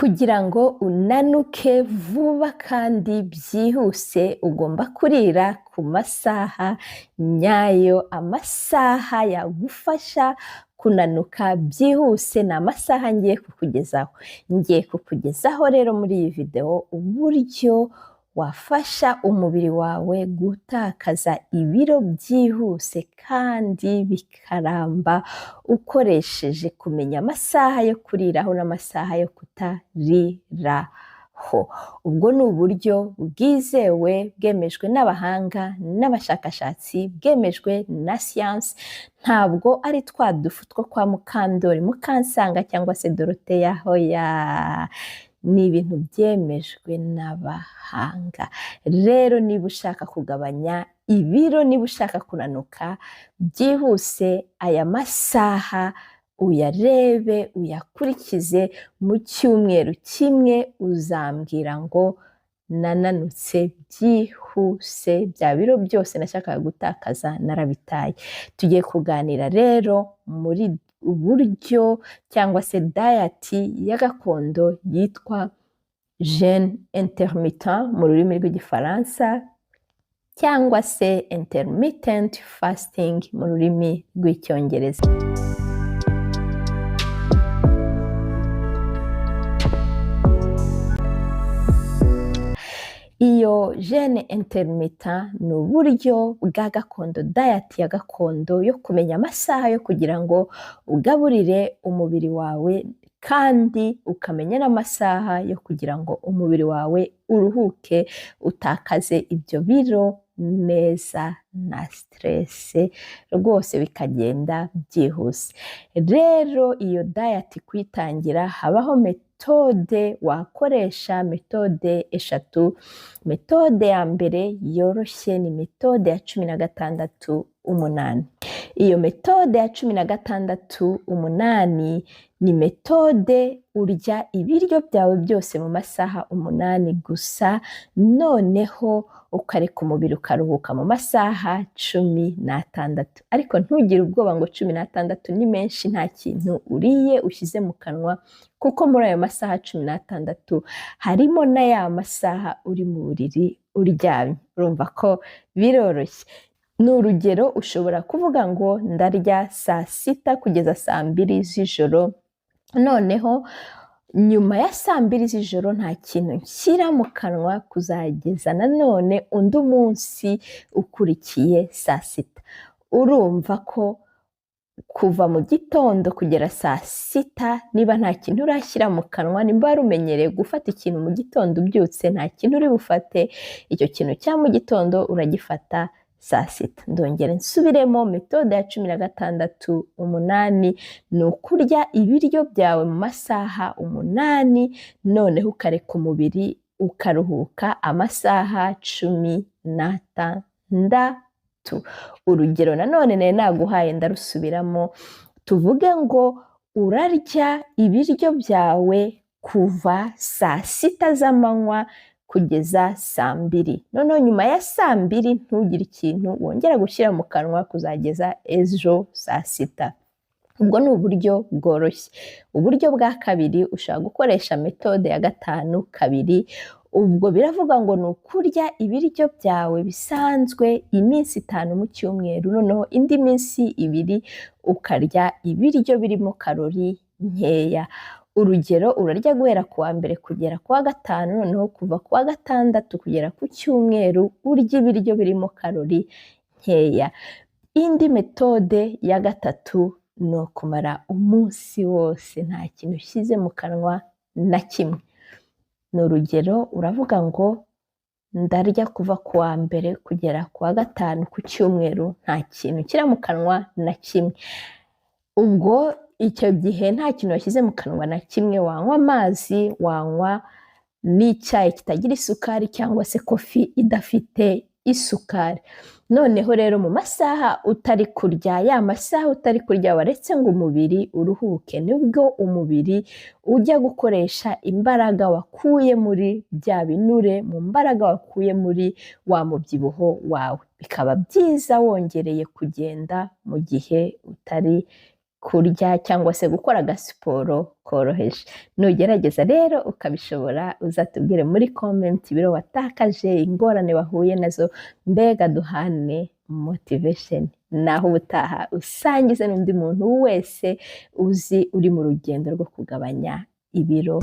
Kugira ngo unanuke vuba kandi byihuse ugomba kurira ku masaha nyayo, amasaha yagufasha kunanuka byihuse. Ni amasaha ngiye kukugezaho rero muri iyi video uburyo wafasha umubiri wawe gutakaza ibiro byihuse kandi bikaramba, ukoresheje kumenya amasaha yo kuriraho n'amasaha yo kutariraho. Ubwo ni uburyo bwizewe, bwemejwe n'abahanga n'abashakashatsi, bwemejwe na siyansi. Ntabwo ari twa dufu two kwa Mukandori, Mukansanga cyangwa se Doroteya, hoya, ni ibintu byemejwe n'abahanga. Rero niba ushaka kugabanya ibiro, niba ushaka kunanuka byihuse, aya masaha uyarebe, uyakurikize. Mu cyumweru kimwe uzambwira ngo nananutse byihuse, bya biro byose nashakaga gutakaza narabitaye. Tugiye kuganira rero muri uburyo cyangwa se diet ya gakondo yitwa jeûne intermittent mu rurimi rw'igifaransa, cyangwa se intermittent fasting mu rurimi rw'icyongereza. Iyo jeûne intermittent ni uburyo bwa gakondo, diet ya gakondo yo kumenya amasaha yo kugira ngo ugaburire umubiri wawe, kandi ukamenya n'amasaha yo kugira ngo umubiri wawe uruhuke, utakaze ibyo biro neza na stress rwose, bikagenda byihuse. Rero iyo diet kuyitangira habaho metode wakoresha, metode eshatu. Metode ya mbere yoroshye ni metode ya 16-8. Iyo metode ya 16-8 ni metode urya ibiryo byawe byose mu masaha 8 gusa, noneho ukareka umubiri ukaruhuka mu masaha 16. Ariko ntugire ubwoba ngo 16 ni menshi, nta kintu uriye ushyize mu kanwa, kuko muri ayo masaha 16 harimo na ya masaha uri mu buriri uryamye. Urumva ko biroroshye. Ni urugero, ushobora kuvuga ngo ndarya saa 6 kugeza saa 2 z'ijoro, noneho nyuma ya saa 2 z'ijoro nta kintu nshyira mu kanwa kuzageza nanone undi munsi ukurikiye saa 6. Urumva ko kuva mu gitondo kugera saa 6 niba nta kintu urashyira mu kanwa, nimba wari umenyereye gufata ikintu mu gitondo ubyutse, nta kintu uri bufate, icyo kintu cya mu gitondo uragifata saa 6. Ndongera nsubiremo, metode ya 16-8 ni ukurya ibiryo byawe mu masaha 8, noneho ukareka umubiri ukaruhuka amasaha 16. Urugero nanone nari naguhaye ndarusubiramo, tuvuge ngo urarya ibiryo byawe kuva saa 6 z'amanywa kugeza saa 2. Noneho nyuma ya saa 2 ntugire ikintu wongera gushyira mu kanwa kuzageza ejo saa 6. Ubwo ni uburyo bworoshye. Uburyo bwa kabiri, ushobora gukoresha metode ya 5-2. Ubwo biravuga ngo ni ukurya ibiryo byawe bisanzwe iminsi 5 mu cyumweru, noneho indi minsi 2 ukarya ibiryo birimo karori nkeya. Urugero, urarya guhera ku wa mbere kugera ku wa gatanu, noneho kuva ku wa gatandatu kugera ku cyumweru urya ibiryo birimo karori nkeya. Indi metode ya 3 ni ukumara umunsi wose nta kintu ushyize mu kanwa na kimwe. Ni urugero, uravuga ngo ndarya kuva ku wa mbere kugera ku wa gatanu ku cyumweru, nta kintu kira mu kanwa na kimwe. Ubwo icyo gihe nta kintu washyize mu kanwa na kimwe, wanywa amazi, wanywa n'icyayi kitagira isukari, cyangwa se kofi idafite isukari. Noneho rero mu masaha utari kurya, ya masaha utari kurya waretse ngo umubiri uruhuke, nibwo umubiri ujya gukoresha imbaraga wakuye muri bya binure, mu mbaraga wakuye muri wa mubyibuho wawe. Bikaba byiza wongereye kugenda mu gihe utari kurya cyangwa se gukora agasiporo koroheje. Nugerageza rero ukabishobora, uzatubwire muri comment ibiro watakaje, ingorane wahuye nazo, mbega duhane motivation. Naho ubutaha usangize n'undi muntu wese uzi uri mu rugendo rwo kugabanya ibiro.